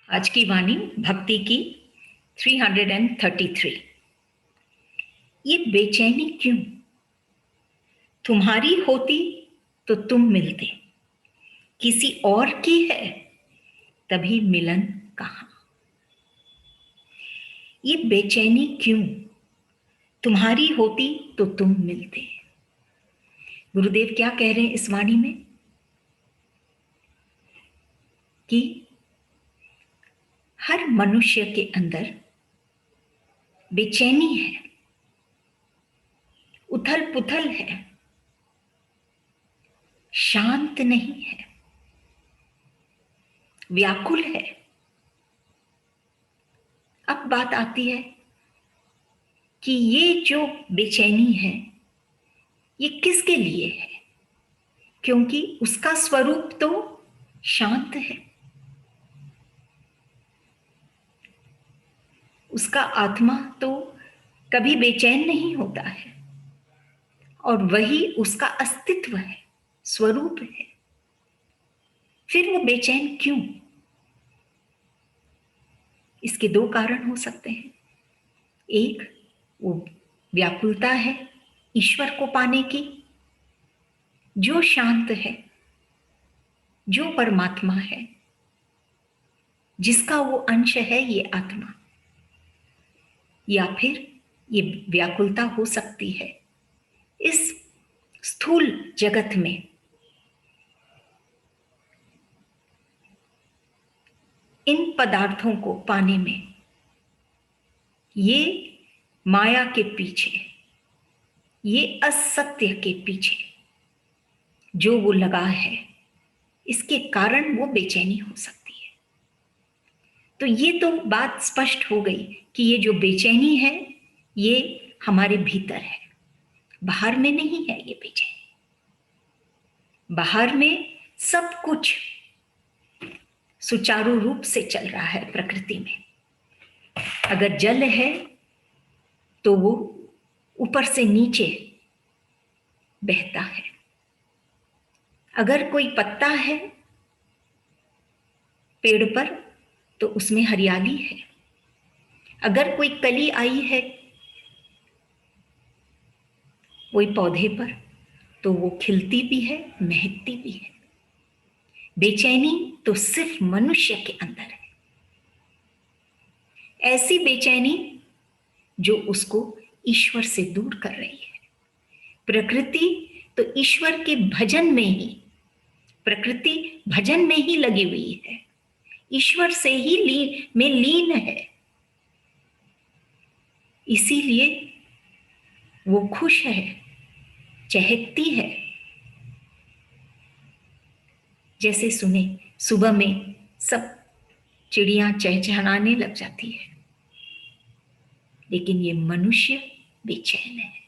आज की वाणी भक्ति की 333। ये बेचैनी क्यों? तुम्हारी होती तो तुम मिलते, किसी और की है तभी मिलन कहाँ। ये बेचैनी क्यों? तुम्हारी होती तो तुम मिलते। गुरुदेव क्या कह रहे हैं इस वाणी में कि हर मनुष्य के अंदर बेचैनी है, उथल पुथल है, शांत नहीं है, व्याकुल है। अब बात आती है कि ये जो बेचैनी है ये किसके लिए है? क्योंकि उसका स्वरूप तो शांत है, उसका आत्मा तो कभी बेचैन नहीं होता है और वही उसका अस्तित्व है, स्वरूप है। फिर वो बेचैन क्यों? इसके दो कारण हो सकते हैं। एक, वो व्याकुलता है ईश्वर को पाने की, जो शांत है, जो परमात्मा है, जिसका वो अंश है ये आत्मा। या फिर ये व्याकुलता हो सकती है इस स्थूल जगत में इन पदार्थों को पाने में, ये माया के पीछे, ये असत्य के पीछे जो वो लगा है, इसके कारण वो बेचैनी हो सकती है। तो ये तो बात स्पष्ट हो गई कि ये जो बेचैनी है ये हमारे भीतर है, बाहर में नहीं है। ये बेचैनी बाहर में सब कुछ सुचारू रूप से चल रहा है प्रकृति में। अगर जल है तो वो ऊपर से नीचे बहता है, अगर कोई पत्ता है पेड़ पर तो उसमें हरियाली है, अगर कोई कली आई है कोई पौधे पर तो वो खिलती भी है, महकती भी है। बेचैनी तो सिर्फ मनुष्य के अंदर है, ऐसी बेचैनी जो उसको ईश्वर से दूर कर रही है। प्रकृति तो ईश्वर के भजन में ही, प्रकृति भजन में ही लगी हुई है, ईश्वर से ही लीन है। इसीलिए वो खुश है, चहकती है। जैसे सुने सुबह में सब चिड़ियां चहचहाने लग जाती है, लेकिन ये मनुष्य बेचैन है।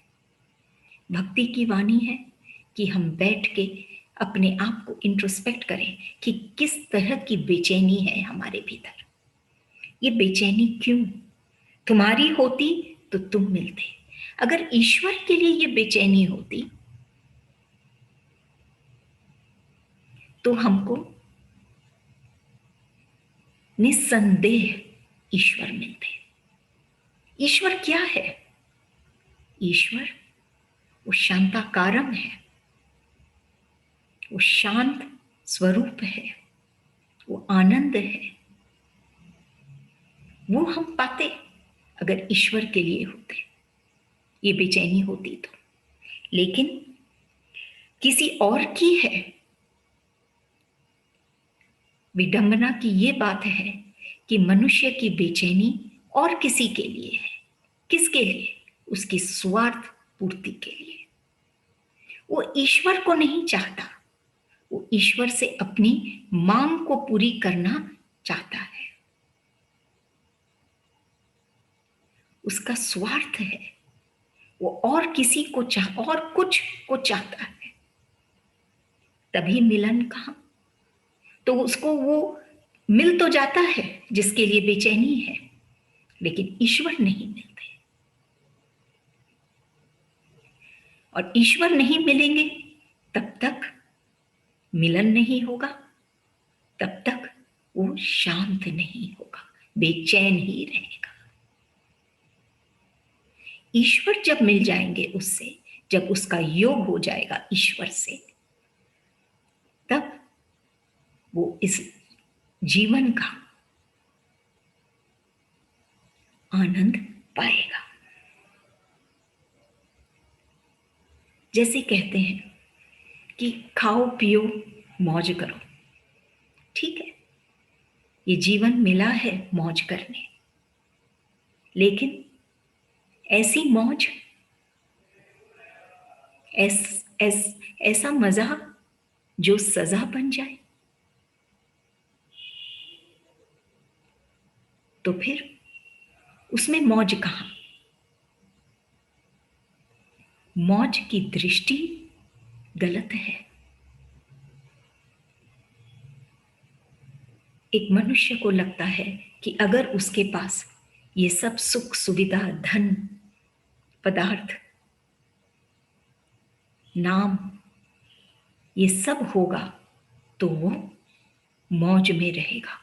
भक्ति की वाणी है कि हम बैठ के अपने आप को इंट्रोस्पेक्ट करें कि किस तरह की बेचैनी है हमारे भीतर। ये बेचैनी क्यों? तुम्हारी होती तो तुम मिलते। अगर ईश्वर के लिए ये बेचैनी होती तो हमको निस्संदेह ईश्वर मिलते। ईश्वर क्या है? ईश्वर वो शांताकारम है, वो शांत स्वरूप है, वो आनंद है। वो हम पाते अगर ईश्वर के लिए होते, ये बेचैनी होती तो। लेकिन किसी और की है। विडंबना की ये बात है कि मनुष्य की बेचैनी और किसी के लिए है। किसके लिए? उसकी स्वार्थ पूर्ति के लिए। वो ईश्वर को नहीं चाहता, वो ईश्वर से अपनी मांग को पूरी करना चाहता है। उसका स्वार्थ है, वो और किसी को और कुछ को चाहता है, तभी मिलन कहाँ। तो उसको वो मिल तो जाता है जिसके लिए बेचैनी है, लेकिन ईश्वर नहीं मिलते। और ईश्वर नहीं मिलेंगे तब तक मिलन नहीं होगा, तब तक वो शांत नहीं होगा, बेचैन ही रहेगा। ईश्वर जब मिल जाएंगे उससे, जब उसका योग हो जाएगा ईश्वर से, तब वो इस जीवन का आनंद पाएगा। जैसे कहते हैं कि खाओ पियो मौज करो, ठीक है, ये जीवन मिला है मौज करने, लेकिन ऐसी मौज, ऐसा मजा जो सजा बन जाए, तो फिर उसमें मौज कहां? मौज की दृष्टि गलत है। एक मनुष्य को लगता है कि अगर उसके पास ये सब सुख सुविधा, धन, पदार्थ, नाम, ये सब होगा तो वो मौज में रहेगा,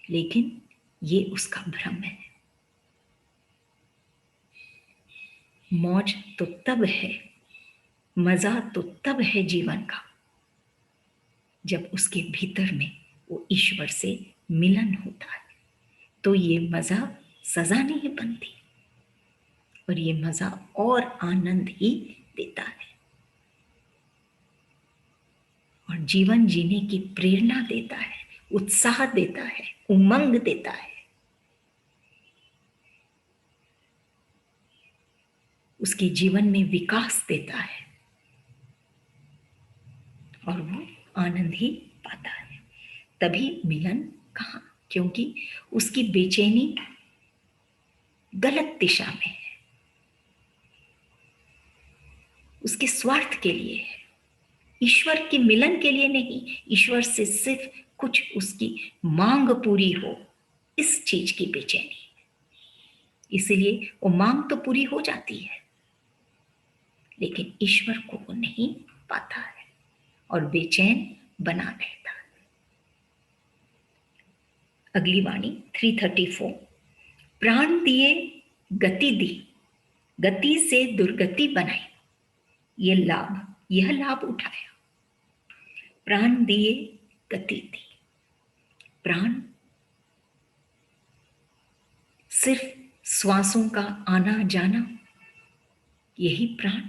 लेकिन ये उसका भ्रम है। मौज तो तब है, मजा तो तब है जीवन का, जब उसके भीतर में वो ईश्वर से मिलन होता है। तो ये मजा सजा नहीं बनती, और ये मजा और आनंद ही देता है, और जीवन जीने की प्रेरणा देता है, उत्साह देता है, उमंग देता है, उसके जीवन में विकास देता है, और वो आनंद ही पाता है। तभी मिलन कहाँ? क्योंकि उसकी बेचैनी गलत दिशा में है, उसके स्वार्थ के लिए है, ईश्वर के मिलन के लिए नहीं। ईश्वर से सिर्फ कुछ उसकी मांग पूरी हो, इस चीज की बेचैनी, इसीलिए वो मांग तो पूरी हो जाती है, लेकिन ईश्वर को वो नहीं पाता है और बेचैन बना रहता है। अगली वाणी 334। प्राण दिए गति दी, गति से दुर्गति बनाई, यह लाभ उठाया। प्राण दिए गति दी, प्राण सिर्फ श्वासों का आना जाना, यही प्राण,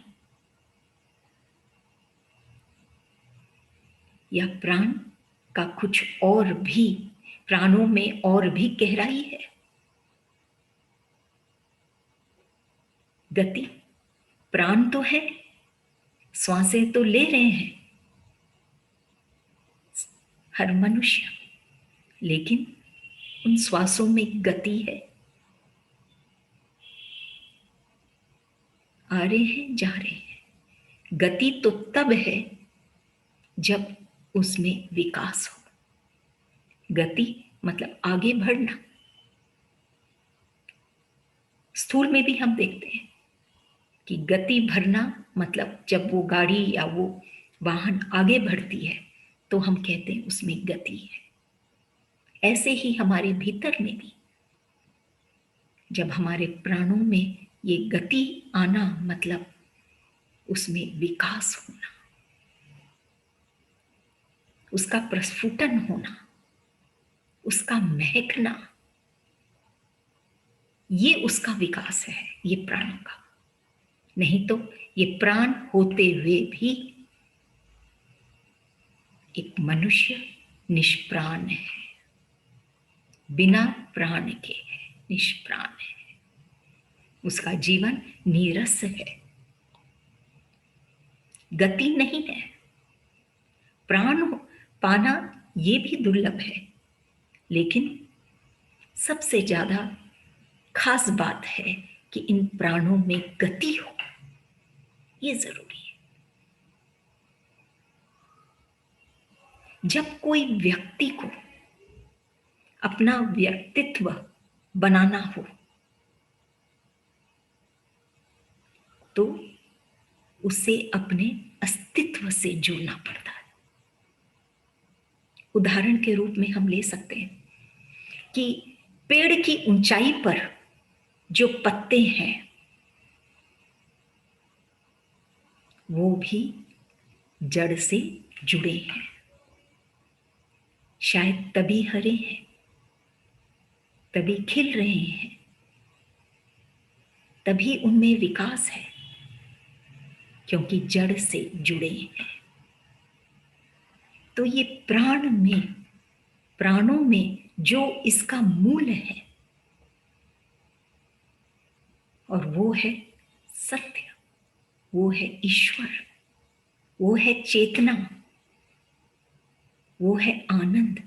या प्राण का कुछ और भी, प्राणों में और भी गहराई है। गति, प्राण तो है, श्वासें तो ले रहे हैं हर मनुष्य, लेकिन उन श्वासों में गति है, आ रहे हैं जा रहे हैं। गति तो तब है जब उसमें विकास हो। गति मतलब आगे बढ़ना। स्थूल में भी हम देखते हैं कि गति भरना मतलब जब वो गाड़ी या वो वाहन आगे बढ़ती है तो हम कहते हैं उसमें गति है। ऐसे ही हमारे भीतर में भी जब हमारे प्राणों में ये गति आना मतलब उसमें विकास होना, उसका प्रस्फुटन होना, उसका महकना, ये उसका विकास है, ये प्राणों का। नहीं तो ये प्राण होते हुए भी एक मनुष्य निष्प्राण है, बिना प्राण के निष्प्राण है, उसका जीवन नीरस है, गति नहीं है। प्राण पाना ये भी दुर्लभ है, लेकिन सबसे ज्यादा खास बात है कि इन प्राणों में गति हो, ये जरूरी है। जब कोई व्यक्ति को अपना व्यक्तित्व बनाना हो तो उसे अपने अस्तित्व से जुड़ना पड़ता है। उदाहरण के रूप में हम ले सकते हैं कि पेड़ की ऊंचाई पर जो पत्ते हैं वो भी जड़ से जुड़े हैं, शायद तभी हरे हैं, तभी खिल रहे हैं, तभी उनमें विकास है, क्योंकि जड़ से जुड़े हैं। तो ये प्राणों में जो इसका मूल है और वो है सत्य, वो है ईश्वर, वो है चेतना, वो है आनंद,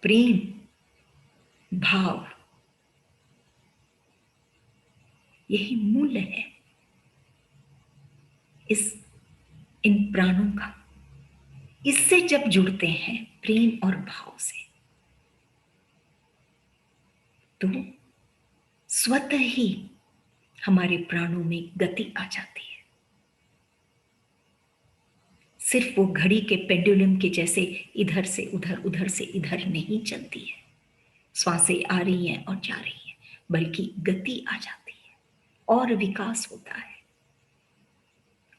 प्रेम, भाव, यही मूल्य है इन प्राणों का। इससे जब जुड़ते हैं प्रेम और भाव से, तो स्वतः ही हमारे प्राणों में गति आ जाती है। सिर्फ वो घड़ी के पेंडुलम के जैसे इधर से उधर, उधर से इधर नहीं चलती है, श्वासें आ रही हैं और जा रही हैं, बल्कि गति आ जाती है और विकास होता है,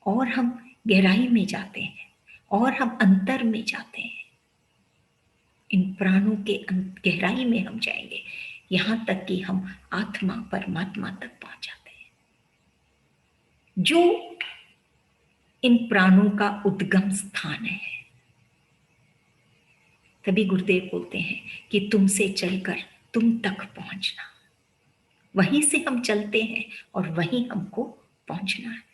और हम गहराई में जाते हैं, और हम अंतर में जाते हैं। इन प्राणों के गहराई में हम जाएंगे, यहां तक कि हम आत्मा परमात्मा तक पहुंच जाते हैं, जो इन प्राणों का उद्गम स्थान है। तभी गुरुदेव बोलते हैं कि तुमसे चलकर तुम तक पहुंचना, वहीं से हम चलते हैं और वहीं हमको पहुंचना है।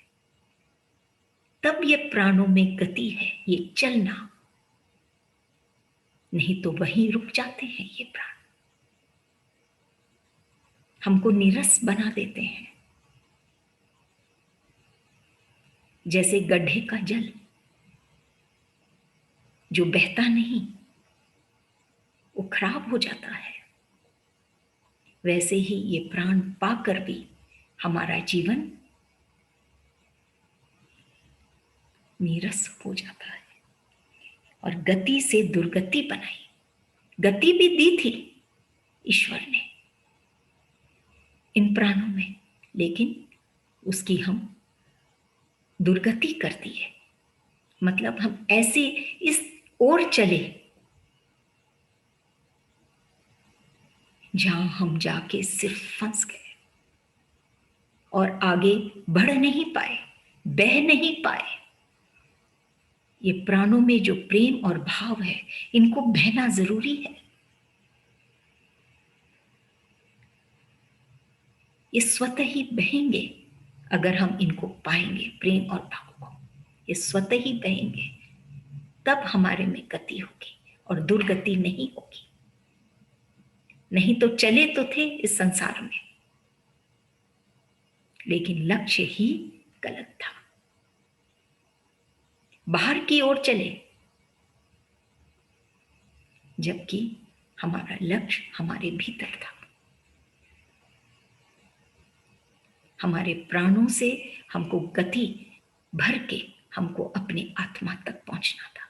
तब ये प्राणों में गति है, ये चलना, नहीं तो वहीं रुक जाते हैं ये प्राण, हमको नीरस बना देते हैं। जैसे गड्ढे का जल जो बहता नहीं, वो खराब हो जाता है, वैसे ही ये प्राण पाकर भी हमारा जीवन नीरस हो जाता है और गति से दुर्गति बनाई। गति भी दी थी ईश्वर ने इन प्राणों में, लेकिन उसकी हम दुर्गति कर दी है। मतलब हम ऐसे इस ओर चले जहां हम जाके सिर्फ फंस गए और आगे बढ़ नहीं पाए, बह नहीं पाए। ये प्राणों में जो प्रेम और भाव है, इनको बहना जरूरी है। ये स्वतः ही बहेंगे अगर हम इनको पाएंगे, प्रेम और भाव को। ये स्वतः ही बहेंगे, तब हमारे में गति होगी और दुर्गति नहीं होगी। नहीं तो चले तो थे इस संसार में, लेकिन लक्ष्य ही गलत था। बाहर की ओर चले, जबकि हमारा लक्ष्य हमारे भीतर था। हमारे प्राणों से हमको गति भर के हमको अपने आत्मा तक पहुंचना था,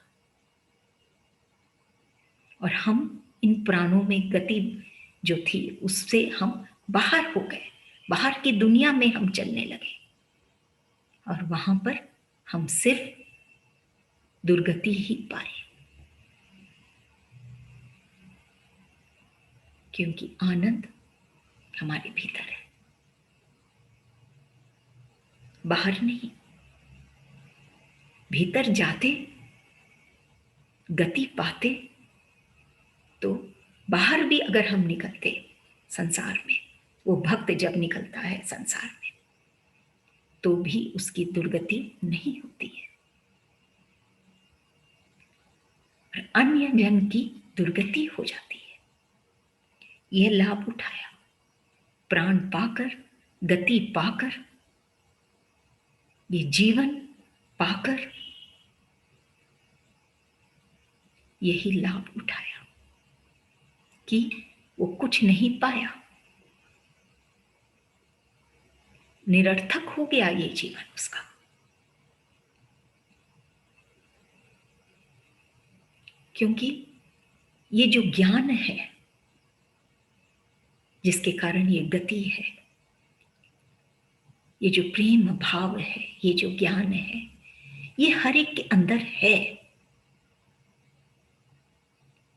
और हम इन प्राणों में गति जो थी उससे हम बाहर हो गए, बाहर की दुनिया में हम चलने लगे, और वहां पर हम सिर्फ दुर्गति ही पाए, क्योंकि आनंद हमारे भीतर है, बाहर नहीं। भीतर जाते, गति पाते, तो बाहर भी अगर हम निकलते संसार में, वो भक्त जब निकलता है संसार में, तो भी उसकी दुर्गति नहीं होती है। अन्य जन की दुर्गति हो जाती है। यह लाभ उठाया, प्राण पाकर, गति पाकर, ये जीवन पाकर, यही लाभ उठाया कि वो कुछ नहीं पाया, निरर्थक हो गया ये जीवन उसका। क्योंकि ये जो ज्ञान है जिसके कारण ये गति है, ये जो प्रेम भाव है, ये जो ज्ञान है, ये हर एक के अंदर है।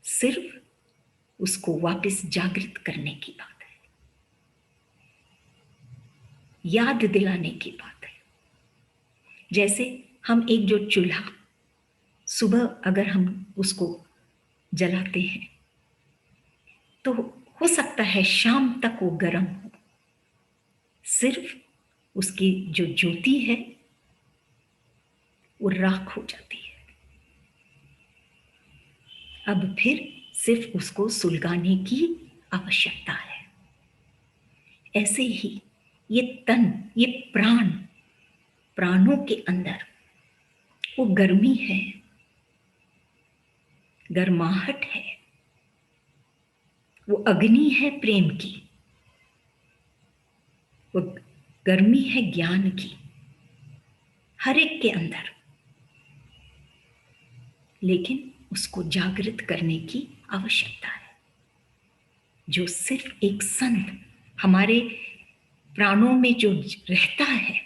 सिर्फ उसको वापस जागृत करने की बात है, याद दिलाने की बात है। जैसे हम एक जो चूल्हा सुबह अगर हम उसको जलाते हैं तो हो सकता है शाम तक वो गर्म हो, सिर्फ उसकी जो ज्योति है वो राख हो जाती है। अब फिर सिर्फ उसको सुलगाने की आवश्यकता है। ऐसे ही ये तन, ये प्राण, प्राणों के अंदर वो गर्मी है, गर्माहट है, वो अग्नि है प्रेम की, वो गर्मी है ज्ञान की, हर एक के अंदर। लेकिन उसको जागृत करने की आवश्यकता है। जो सिर्फ एक संत हमारे प्राणों में जो रहता है,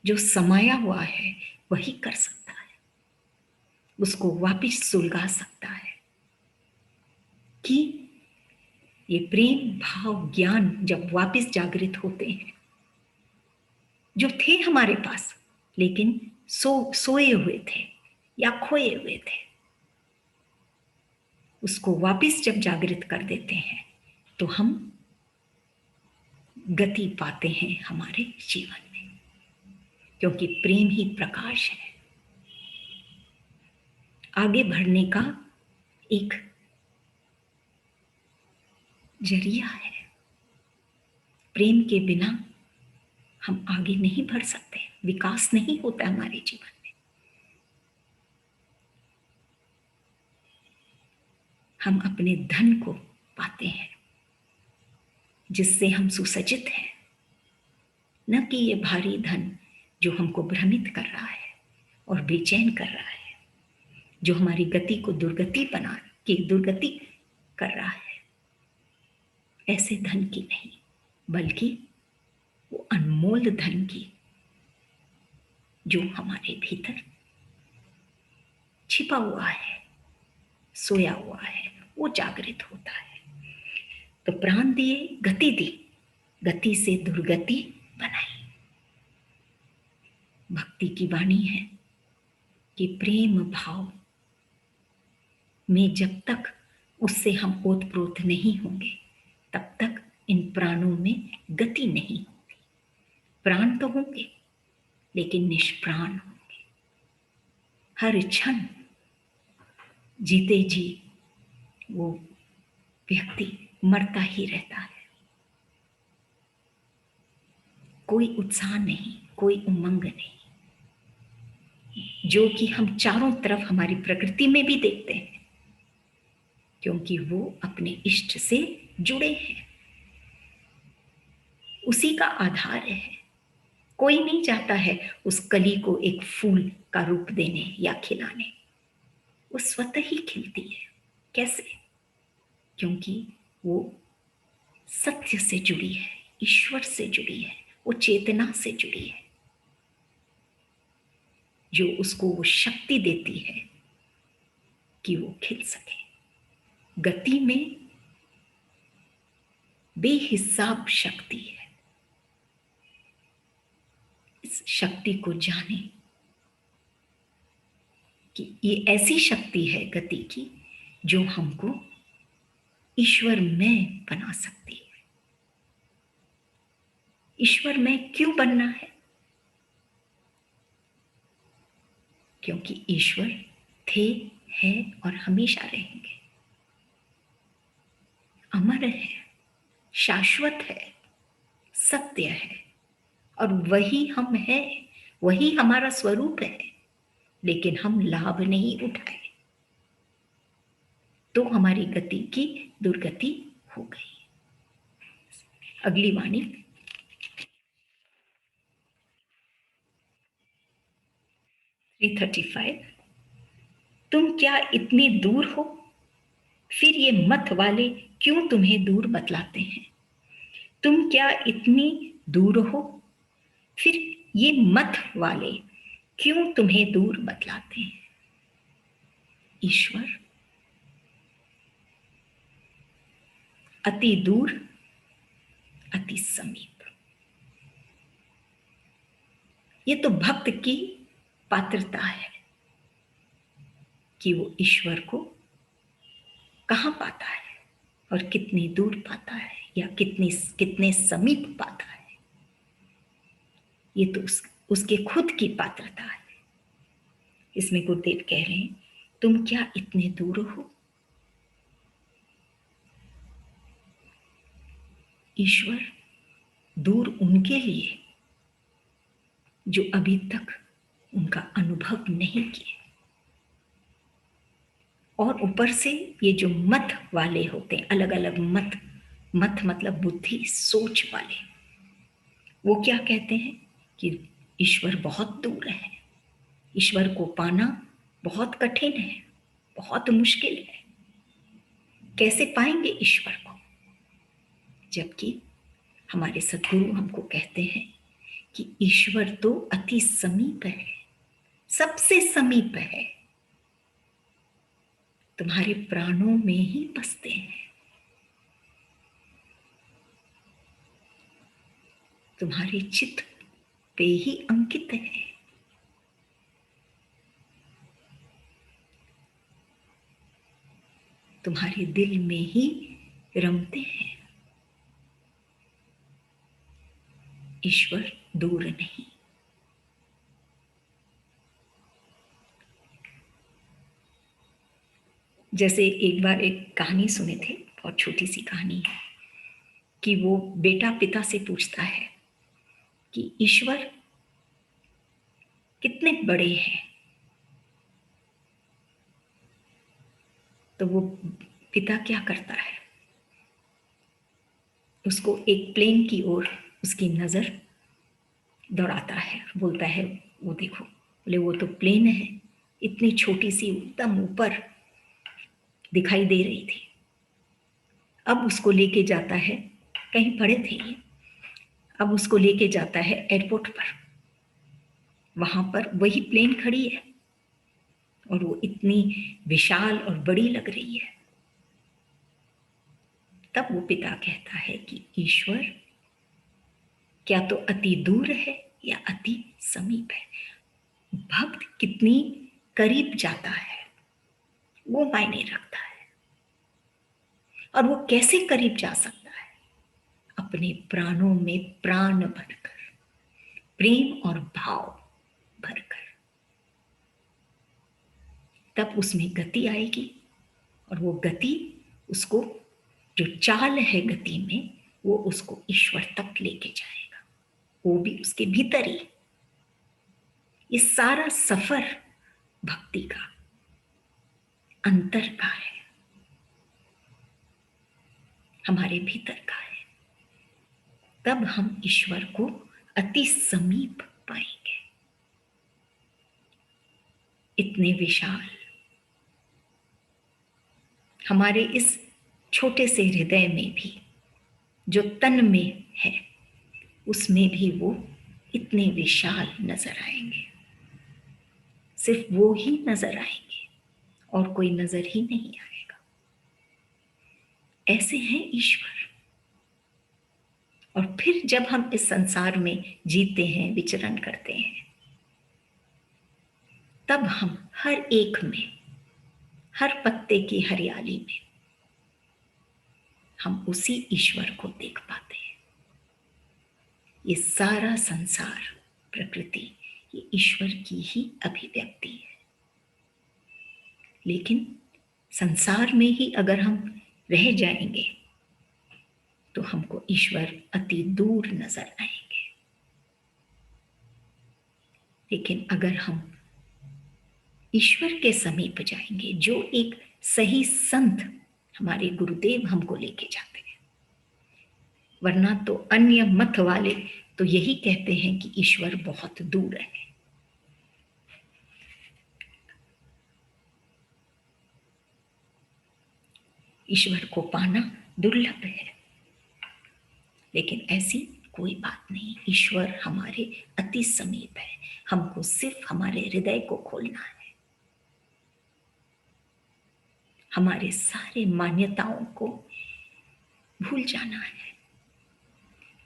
जो समाया हुआ है, वही कर सकता है, उसको वापस सुलगा सकता है कि ये प्रेम भाव ज्ञान जब वापस जागृत होते हैं, जो थे हमारे पास लेकिन सोए हुए थे या खोए हुए थे, उसको वापस जब जागृत कर देते हैं तो हम गति पाते हैं हमारे जीवन में, क्योंकि प्रेम ही प्रकाश है, आगे बढ़ने का एक जरिया है। प्रेम के बिना हम आगे नहीं बढ़ सकते, विकास नहीं होता हमारे जीवन में। हम अपने धन को पाते हैं जिससे हम सुसज्जित हैं, न कि ये भारी धन जो हमको भ्रमित कर रहा है और बेचैन कर रहा है, जो हमारी गति को दुर्गति कर रहा है। ऐसे धन की नहीं, बल्कि वो अनमोल धन की जो हमारे भीतर छिपा हुआ है, सोया हुआ है, वो जागृत होता है। तो प्राण दिए, गति दी, गति से दुर्गति बनाई। भक्ति की वाणी है कि प्रेम भाव में जब तक उससे हम ओतप्रोत नहीं होंगे तब तक इन प्राणों में गति नहीं होगी। प्राण तो होंगे लेकिन निष्प्राण होंगे। हर क्षण जीते जी वो व्यक्ति मरता ही रहता है। कोई उत्साह नहीं, कोई उमंग नहीं, जो कि हम चारों तरफ हमारी प्रकृति में भी देखते हैं, क्योंकि वो अपने इष्ट से जुड़े हैं, उसी का आधार है। कोई नहीं चाहता है उस कली को एक फूल का रूप देने या खिलाने, वो स्वतः ही खिलती है। कैसे? क्योंकि वो सत्य से जुड़ी है, ईश्वर से जुड़ी है, वो चेतना से जुड़ी है, जो उसको वो शक्ति देती है कि वो खिल सके। गति में बेहिसाब शक्ति है। इस शक्ति को जाने कि ये ऐसी शक्ति है गति की जो हमको ईश्वर में बना सकती है। ईश्वर में क्यों बनना है? क्योंकि ईश्वर थे, है और हमेशा रहेंगे, अमर है, शाश्वत है, सत्य है, और वही हम हैं, वही हमारा स्वरूप है। लेकिन हम लाभ नहीं उठाए तो हमारी गति की दुर्गति हो गई। अगली वाणी 335। तुम क्या इतनी दूर हो? फिर ये मत वाले क्यों तुम्हें दूर बतलाते हैं? तुम क्या इतनी दूर हो? फिर ये मत वाले क्यों तुम्हें दूर बतलाते हैं? ईश्वर अति दूर, अति समीप। ये तो भक्त की पात्रता है कि वो ईश्वर को कहाँ पाता है और कितनी दूर पाता है या कितने कितने समीप पाता है। ये तो उसके खुद की पात्रता है। इसमें गुरुदेव कह रहे हैं, तुम क्या इतने दूर हो? ईश्वर दूर उनके लिए जो अभी तक उनका अनुभव नहीं किए, और ऊपर से ये जो मत वाले होते हैं, अलग अलग मत, मत मतलब बुद्धि, सोच वाले, वो क्या कहते हैं कि ईश्वर बहुत दूर है, ईश्वर को पाना बहुत कठिन है, बहुत मुश्किल है, कैसे पाएंगे ईश्वर को? जबकि हमारे सद्गुरु हमको कहते हैं कि ईश्वर तो अति समीप है, सबसे समीप है, तुम्हारे प्राणों में ही बसते हैं, तुम्हारे चित्त पे ही अंकित है। तुम्हारे दिल में ही रमते हैं। ईश्वर दूर नहीं। जैसे एक बार एक कहानी सुने थे, बहुत छोटी सी कहानी है, कि वो बेटा पिता से पूछता है कि ईश्वर कितने बड़े हैं? तो वो पिता क्या करता है, उसको एक प्लेन की ओर उसकी नजर दौड़ाता है, बोलता है वो देखो, बोले वो तो प्लेन है, इतनी छोटी सी एकदम ऊपर दिखाई दे रही थी। अब उसको लेके जाता है, कहीं पड़े थे ये, अब उसको लेके जाता है एयरपोर्ट पर, वहां पर वही प्लेन खड़ी है और वो इतनी विशाल और बड़ी लग रही है। तब वो पिता कहता है कि ईश्वर क्या तो अति दूर है या अति समीप है। भक्त कितनी करीब जाता है वो मायने रखता है। और वो कैसे करीब जा सकता है? अपने प्राणों में प्राण भरकर, प्रेम और भाव भरकर, तब उसमें गति आएगी। और वो गति उसको, जो चाल है गति में, वो उसको ईश्वर तक लेके जाएगा, वो भी उसके भीतर ही। ये सारा सफर भक्ति का, अंतर का है, हमारे भीतर का है। तब हम ईश्वर को अति समीप पाएंगे। इतने विशाल हमारे इस छोटे से हृदय में भी, जो तन में है, उसमें भी वो इतने विशाल नजर आएंगे। सिर्फ वो ही नजर आएंगे और कोई नजर ही नहीं आएगा। ऐसे हैं ईश्वर। और फिर जब हम इस संसार में जीते हैं, विचरण करते हैं, तब हम हर एक में, हर पत्ते की हरियाली में हम उसी ईश्वर को देख पाते हैं। ये सारा संसार, प्रकृति, ये ईश्वर की ही अभिव्यक्ति है। लेकिन संसार में ही अगर हम रह जाएंगे तो हमको ईश्वर अति दूर नजर आएंगे। लेकिन अगर हम ईश्वर के समीप जाएंगे, जो एक सही संत हमारे गुरुदेव हमको लेके जाते हैं, वरना तो अन्य मत वाले तो यही कहते हैं कि ईश्वर बहुत दूर है। ईश्वर को पाना दुर्लभ है, लेकिन ऐसी कोई बात नहीं। ईश्वर हमारे अति समीप है, हमको सिर्फ हमारे हृदय को खोलना है, हमारे सारे मान्यताओं को भूल जाना है।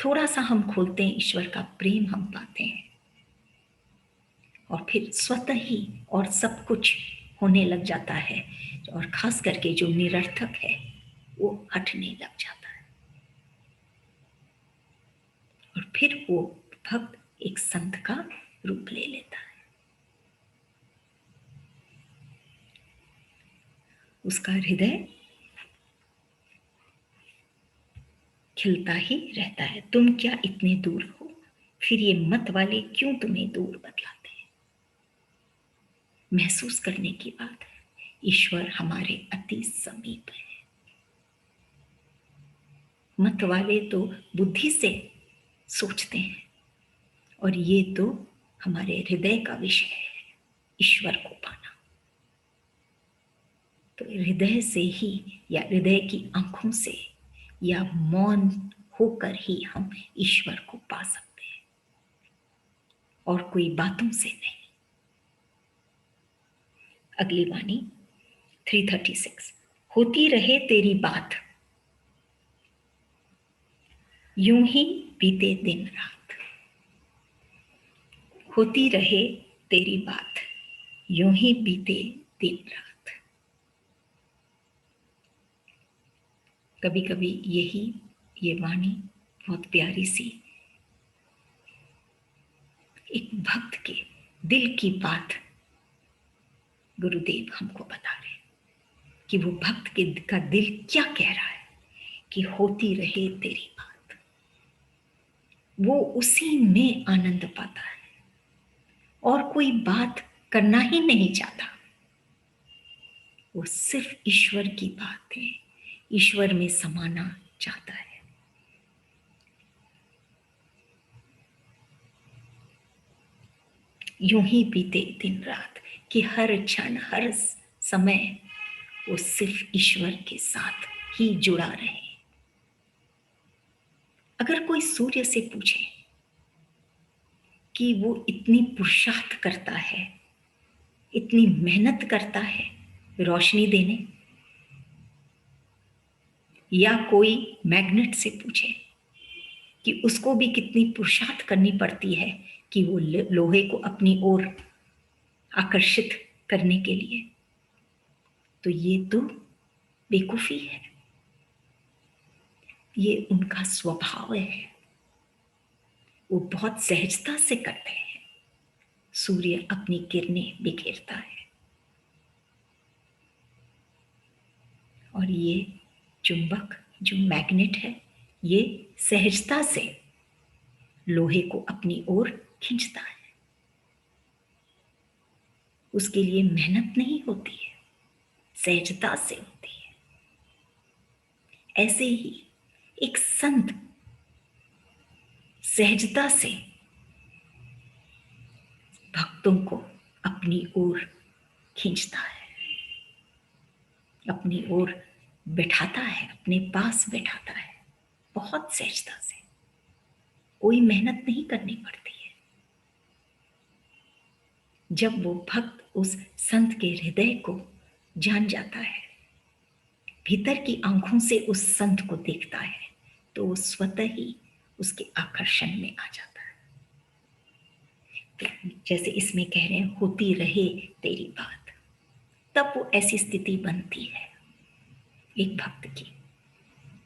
थोड़ा सा हम खोलते हैं, ईश्वर का प्रेम हम पाते हैं, और फिर स्वतः ही और सब कुछ होने लग जाता है, और खास करके जो निरर्थक है वो हटने लग जाता है, और फिर वो भक्त एक संत का रूप ले लेता है। उसका हृदय खिलता ही रहता है। तुम क्या इतने दूर हो, फिर ये मत वाले क्यों तुम्हें दूर बतलाते हैं। महसूस करने की बात है, ईश्वर हमारे अति समीप है। मत वाले तो बुद्धि से सोचते हैं, और ये तो हमारे हृदय का विषय है, ईश्वर को पाना। तो हृदय से ही, या हृदय की आंखों से, या मौन होकर ही हम ईश्वर को पा सकते हैं, और कोई बातों से नहीं। अगली वाणी 336। होती रहे तेरी बात, यूं ही बीते दिन रात। होती रहे तेरी बात, यूं ही बीते दिन रात। कभी कभी ये वाणी बहुत प्यारी सी एक भक्त के दिल की बात गुरुदेव हमको बता रहे हैं, कि वो भक्त का दिल क्या कह रहा है, कि होती रहे तेरी बात। वो उसी में आनंद पाता है, और कोई बात करना ही नहीं चाहता। वो सिर्फ ईश्वर की बात है, ईश्वर में समाना चाहता है। यूं ही बीते दिन रात, कि हर क्षण हर समय वो सिर्फ ईश्वर के साथ ही जुड़ा रहे। अगर कोई सूर्य से पूछे कि वो इतनी पुरुषार्थ करता है, इतनी मेहनत करता है रोशनी देने, या कोई मैग्नेट से पूछे कि उसको भी कितनी पुरुषार्थ करनी पड़ती है कि वो लोहे को अपनी ओर आकर्षित करने के लिए, तो ये तो बेवकूफी है, ये उनका स्वभाव है। वो बहुत सहजता से करते हैं। सूर्य अपनी किरणें बिखेरता है, और ये चुंबक जो मैग्नेट है, ये सहजता से लोहे को अपनी ओर खींचता है। उसके लिए मेहनत नहीं होती है, सहजता से होती है। ऐसे ही एक संत सहजता से भक्तों को अपनी ओर खींचता है, अपनी ओर बैठाता है, अपने पास बैठाता है, बहुत सहजता से। कोई मेहनत नहीं करनी पड़ती है। जब वो भक्त उस संत के हृदय को जान जाता है, भीतर की आंखों से उस संत को देखता है, तो वो स्वतः ही उसके आकर्षण में आ जाता है। तो जैसे इसमें कह रहे हैं, होती रहे तेरी बात, तब वो ऐसी स्थिति बनती है एक भक्त की,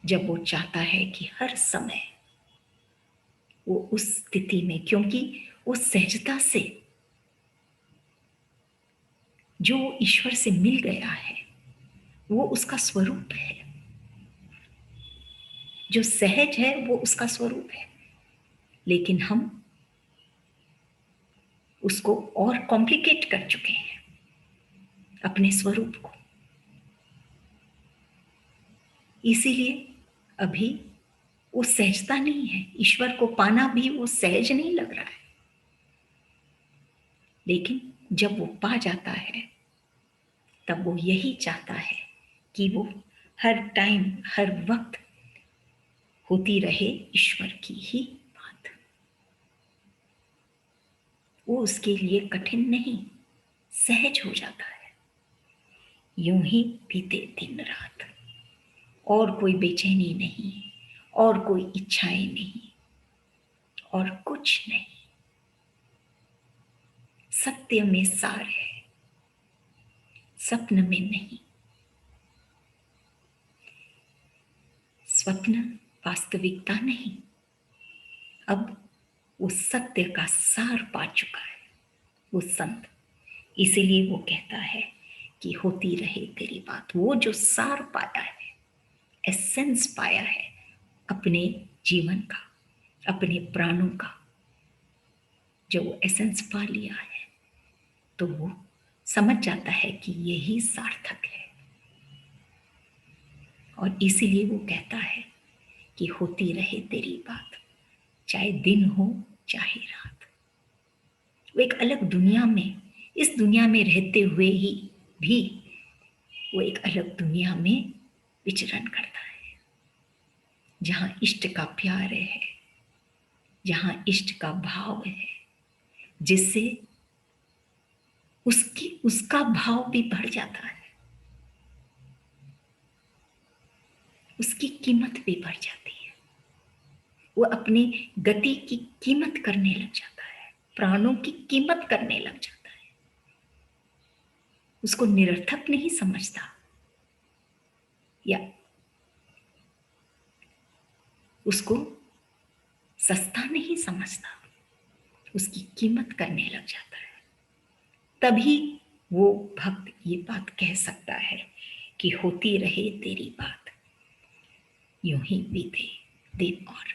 जब वो चाहता है कि हर समय वो उस स्थिति में, क्योंकि उस सहजता से जो ईश्वर से मिल गया है, वो उसका स्वरूप है। जो सहज है वो उसका स्वरूप है, लेकिन हम उसको और कॉम्प्लिकेट कर चुके हैं अपने स्वरूप को। इसीलिए अभी वो सहजता नहीं है, ईश्वर को पाना भी वो सहज नहीं लग रहा है। लेकिन जब वो पा जाता है, तब वो यही चाहता है कि वो हर टाइम, हर वक्त होती रहे ईश्वर की ही बात। वो उसके लिए कठिन नहीं, सहज हो जाता है। यूं ही बीते दिन रात, और कोई बेचैनी नहीं, और कोई इच्छाएं नहीं, और कुछ नहीं। सत्य में सार है, स्वप्न में नहीं। स्वप्न वास्तविकता नहीं, अब वो सत्य का सार पा चुका है वो संत। इसीलिए वो कहता है कि होती रहे तेरी बात। वो जो सार पाया है, एसेंस पाया है अपने जीवन का, अपने प्राणों का, जो वो एसेंस पा लिया है, तो वो समझ जाता है कि यही सार्थक है। और इसीलिए वो कहता है कि होती रहे तेरी बात, चाहे दिन हो चाहे रात। वो एक अलग दुनिया में, इस दुनिया में रहते हुए ही भी वो एक अलग दुनिया में विचरण करता है, जहां इष्ट का प्यार है, जहां इष्ट का भाव है, जिससे उसका भाव भी बढ़ जाता है, उसकी कीमत भी बढ़ जाती है। वो अपनी गति की कीमत करने लग जाता है, प्राणों की कीमत करने लग जाता है। उसको निरर्थक नहीं समझता या उसको सस्ता नहीं समझता, उसकी कीमत करने लग जाता है। तभी वो भक्त ये बात कह सकता है कि होती रहे तेरी बात, यूं ही बीते दिन और